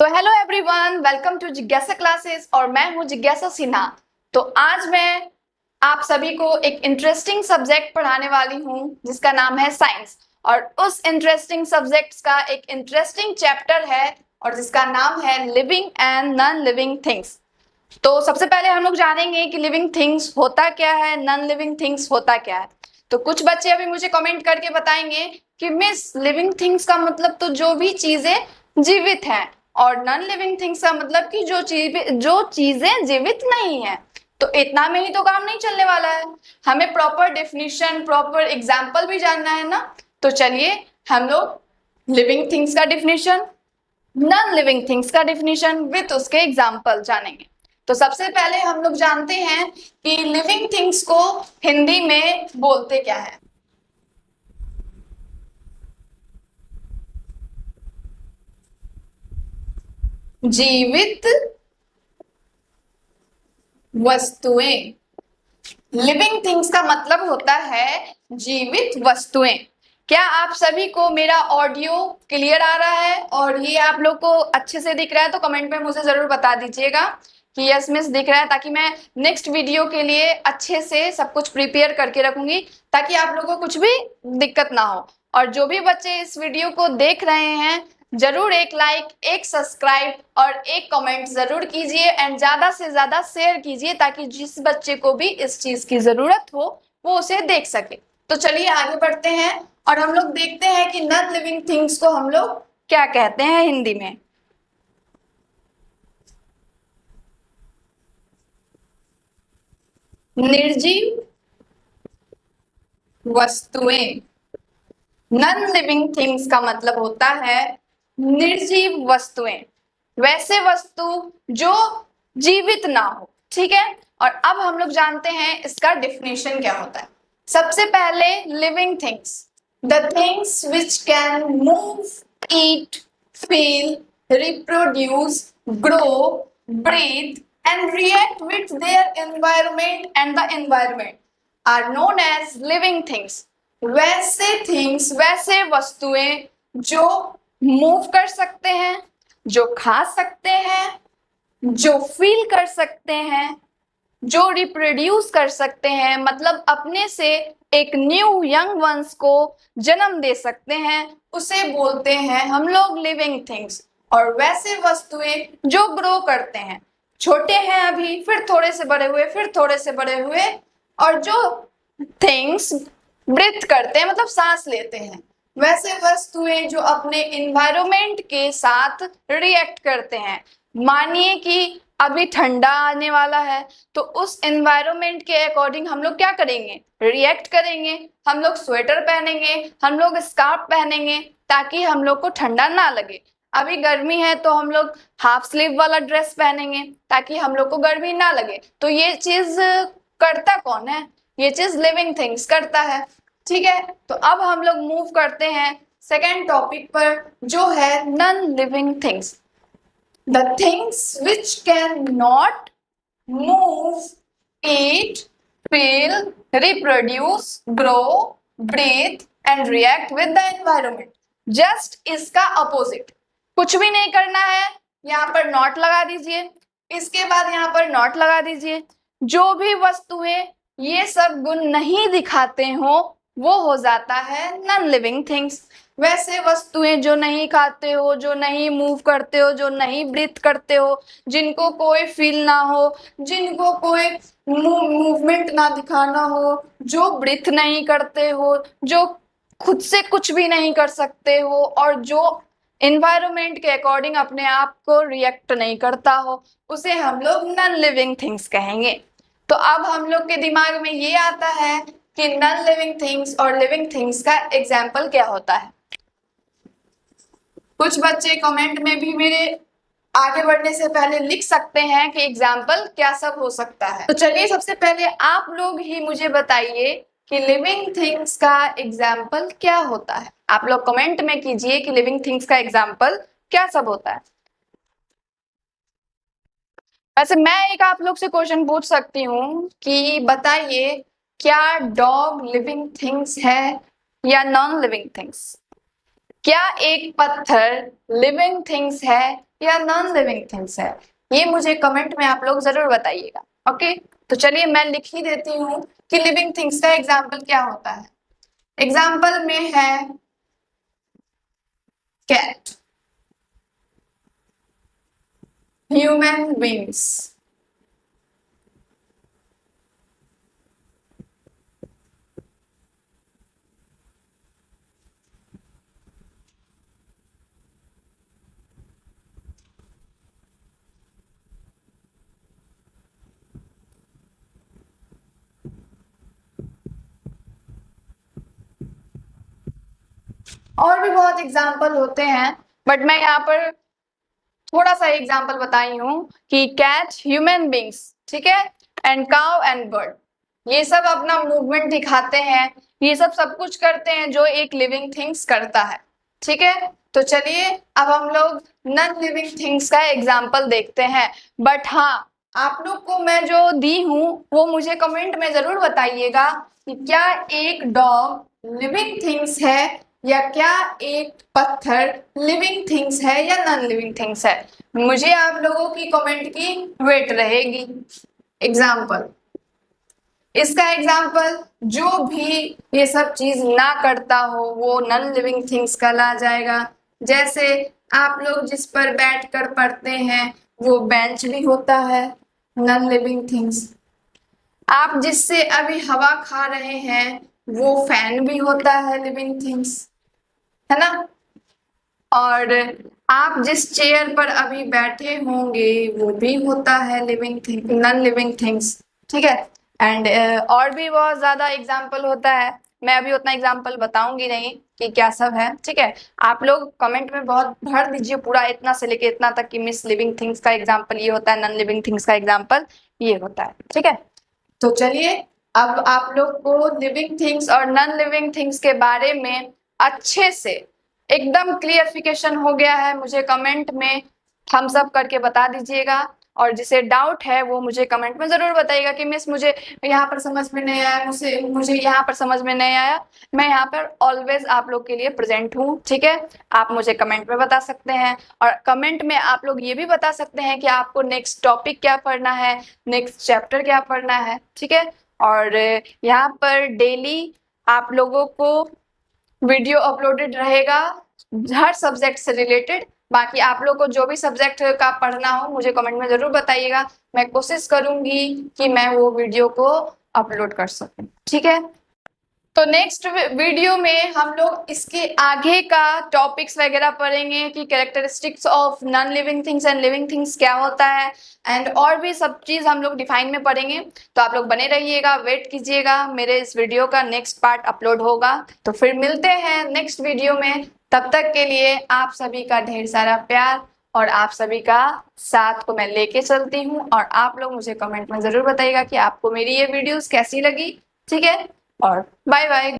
Hello everyone, welcome to जिज्ञासा classes और मैं हूं जिज्ञासा सिन्हा। तो आज मैं आप सभी को एक इंटरेस्टिंग सब्जेक्ट पढ़ाने वाली हूं जिसका नाम है साइंस। और उस इंटरेस्टिंग सब्जेक्ट्स का एक इंटरेस्टिंग चैप्टर है और जिसका नाम है living and non living things. तो सबसे पहले हम लोग जानेंगे कि लिविंग थिंग्स होता क्या है, नॉन लिविंग थिंग्स होता क्या है। तो कुछ बच्चे अभी मुझे कमेंट करके बताएंगे कि मिस लिविंग थिंग्स का मतलब तो जो भी चीजें जीवित हैं और नॉन लिविंग थिंग्स का मतलब कि जो चीजें जीवित नहीं है। तो इतना में ही तो काम नहीं चलने वाला है, हमें प्रॉपर डेफिनेशन, प्रॉपर एग्जाम्पल भी जानना है ना। तो चलिए हम लोग लिविंग थिंग्स का डेफिनेशन, नॉन लिविंग थिंग्स का डेफिनेशन विथ उसके एग्जाम्पल जानेंगे। तो सबसे पहले हम लोग जानते हैं कि लिविंग थिंग्स को हिंदी में बोलते क्या है। जीवित वस्तुएं। लिविंग थिंग्स का मतलब होता है जीवित वस्तुएं। क्या आप सभी को मेरा ऑडियो क्लियर आ रहा है और ये आप लोग को अच्छे से दिख रहा है? तो कमेंट में मुझे जरूर बता दीजिएगा कि यस मिस दिख रहा है, ताकि मैं नेक्स्ट वीडियो के लिए अच्छे से सब कुछ प्रिपेयर करके रखूंगी ताकि आप लोगों को कुछ भी दिक्कत ना हो। और जो भी बच्चे इस वीडियो को देख रहे हैं जरूर एक लाइक, एक सब्सक्राइब और एक कमेंट जरूर कीजिए एंड ज्यादा से ज्यादा शेयर कीजिए ताकि जिस बच्चे को भी इस चीज की जरूरत हो वो उसे देख सके। तो चलिए आगे बढ़ते हैं और हम लोग देखते हैं कि नॉन लिविंग थिंग्स को हम लोग क्या कहते हैं हिंदी में। निर्जीव वस्तुएं। नॉन लिविंग थिंग्स का मतलब होता है निर्जीव वस्तुएं, वैसे वस्तु जो जीवित ना हो। ठीक है, और अब हम लोग जानते हैं इसका डेफिनेशन क्या होता है। सबसे पहले living things, the things which can move, eat, feel, reproduce, grow, breathe and react with their environment and the environment are known as living things. वैसे थिंग्स, वैसे वस्तुएं जो मूव कर सकते हैं, जो खा सकते हैं, जो फील कर सकते हैं, जो रिप्रोड्यूस कर सकते हैं, मतलब अपने से एक न्यू यंग वंस को जन्म दे सकते हैं, उसे बोलते हैं हम लोग लिविंग थिंग्स। और वैसे वस्तुएं जो ग्रो करते हैं, छोटे हैं अभी, फिर थोड़े से बड़े हुए, फिर थोड़े से बड़े हुए, और जो थिंग्स ब्रीथ करते हैं मतलब सांस लेते हैं, वैसे वस्तुएं जो अपने इन्वायरमेंट के साथ रिएक्ट करते हैं। मानिए कि अभी ठंडा आने वाला है तो उस एनवायरनमेंट के अकॉर्डिंग हम लोग क्या करेंगे, रिएक्ट करेंगे। हम लोग स्वेटर पहनेंगे, हम लोग स्कार्फ पहनेंगे ताकि हम लोग को ठंडा ना लगे। अभी गर्मी है तो हम लोग हाफ स्लीव वाला ड्रेस पहनेंगे ताकि हम लोग को गर्मी ना लगे। तो ये चीज करता कौन है? ये चीज लिविंग थिंग्स करता है। ठीक है, तो अब हम लोग मूव करते हैं सेकेंड टॉपिक पर जो है non living things. The things which cannot move, eat, feel, reproduce, grow, breathe and react with the environment. Just इसका opposite, कुछ भी नहीं करना है। यहाँ पर नॉट लगा दीजिए, इसके बाद यहाँ पर नॉट लगा दीजिए। जो भी वस्तुएं ये सब गुण नहीं दिखाते हो वो हो जाता है नॉन लिविंग थिंग्स। वैसे वस्तुएं जो नहीं खाते हो, जो नहीं मूव करते हो, जो नहीं ब्रीथ करते हो, जिनको कोई फील ना हो, जिनको कोई मूवमेंट ना दिखाना हो, जो ब्रीथ नहीं करते हो, जो खुद से कुछ भी नहीं कर सकते हो और जो एनवायरनमेंट के अकॉर्डिंग अपने आप को रिएक्ट नहीं करता हो, उसे हम लोग नॉन लिविंग थिंग्स कहेंगे। तो अब हम लोग के दिमाग में ये आता है कि नॉन लिविंग थिंग्स और लिविंग थिंग्स का एग्जाम्पल क्या होता है। कुछ बच्चे कमेंट में भी मेरे आगे बढ़ने से पहले लिख सकते हैं कि एग्जाम्पल क्या सब हो सकता है। तो चलिए सबसे पहले आप लोग ही मुझे बताइए कि लिविंग थिंग्स का एग्जाम्पल क्या होता है। आप लोग कमेंट में कीजिए कि लिविंग थिंग्स का एग्जाम्पल क्या सब होता है। वैसे मैं एक आप लोग से क्वेश्चन पूछ सकती हूँ कि बताइए क्या डॉग लिविंग थिंग्स है या नॉन लिविंग थिंग्स? क्या एक पत्थर लिविंग थिंग्स है या नॉन लिविंग थिंग्स है, ये मुझे कमेंट में आप लोग जरूर बताइएगा। ओके, तो चलिए मैं लिख ही देती हूँ कि लिविंग थिंग्स का एग्जाम्पल क्या होता है। एग्जाम्पल में है कैट, ह्यूमन बींग्स, और भी बहुत एग्जाम्पल होते हैं, बट मैं यहाँ पर थोड़ा सा एग्जाम्पल बताई हूँ कि कैट, ह्यूमन बींग्स, ठीक है, एंड काउ एंड बर्ड, ये सब अपना मूवमेंट दिखाते हैं, ये सब कुछ करते हैं जो एक लिविंग थिंग्स करता है। ठीक है, तो चलिए अब हम लोग नॉन लिविंग थिंग्स का एग्जाम्पल देखते हैं। बट हाँ, आप लोग को मैं जो दी हूँ वो मुझे कमेंट में जरूर बताइएगा कि क्या एक डॉग लिविंग थिंग्स है या क्या एक पत्थर लिविंग थिंग्स है या नॉन लिविंग थिंग्स है। मुझे आप लोगों की कमेंट की वेट रहेगी। एग्जाम्पल, इसका एग्जाम्पल, जो भी ये सब चीज ना करता हो वो नॉन लिविंग थिंग्स कहला जाएगा। जैसे आप लोग जिस पर बैठकर पढ़ते हैं वो बेंच भी होता है, नॉन लिविंग थिंग्स। आप जिससे अभी हवा खा रहे हैं वो फैन भी होता है, लिविंग थिंग्स, है ना। और आप जिस चेयर पर अभी बैठे होंगे वो भी होता है living thing, non living things. ठीक है, एंड और भी बहुत ज्यादा एग्जाम्पल होता है, मैं अभी उतना एग्जाम्पल बताऊंगी नहीं कि क्या सब है। ठीक है, आप लोग कमेंट में बहुत भर दीजिए पूरा इतना से लेके इतना तक कि मिस लिविंग थिंग्स का एग्जाम्पल ये होता है, नॉन लिविंग थिंग्स का एग्जाम्पल ये होता है। ठीक है, तो चलिए अब आप लोग को लिविंग थिंग्स और नॉन लिविंग थिंग्स के बारे में अच्छे से एकदम क्लियरिफिकेशन हो गया है। मुझे कमेंट में थम्स अप करके बता दीजिएगा, और जिसे डाउट है वो मुझे कमेंट में जरूर बताइएगा कि मिस मुझे यहाँ पर समझ में नहीं आया, मुझे यहाँ पर समझ में नहीं आया। मैं यहाँ पर ऑलवेज आप लोग के लिए प्रेजेंट हूँ। ठीक है, आप मुझे कमेंट में बता सकते हैं, और कमेंट में आप लोग ये भी बता सकते हैं कि आपको नेक्स्ट टॉपिक क्या पढ़ना है, नेक्स्ट चैप्टर क्या पढ़ना है। ठीक है, और यहाँ पर डेली आप लोगों को वीडियो अपलोडेड रहेगा हर सब्जेक्ट से रिलेटेड। बाकी आप लोग को जो भी सब्जेक्ट का पढ़ना हो मुझे कमेंट में जरूर बताइएगा, मैं कोशिश करूंगी कि मैं वो वीडियो को अपलोड कर सकूं। ठीक है, तो नेक्स्ट वीडियो में हम लोग इसके आगे का टॉपिक्स वगैरह पढ़ेंगे कि characteristics of non living things and living things क्या होता है, एंड और भी सब चीज हम लोग डिफाइन में पढ़ेंगे। तो आप लोग बने रहिएगा, वेट कीजिएगा, मेरे इस वीडियो का नेक्स्ट पार्ट अपलोड होगा। तो फिर मिलते हैं नेक्स्ट वीडियो में, तब तक के लिए आप सभी का ढेर सारा प्यार और आप सभी का साथ को मैं लेके चलती हूँ, और आप लोग मुझे कमेंट में जरूर बताइएगा कि आपको मेरी ये वीडियोस कैसी लगी। ठीक है, और बाय बाय।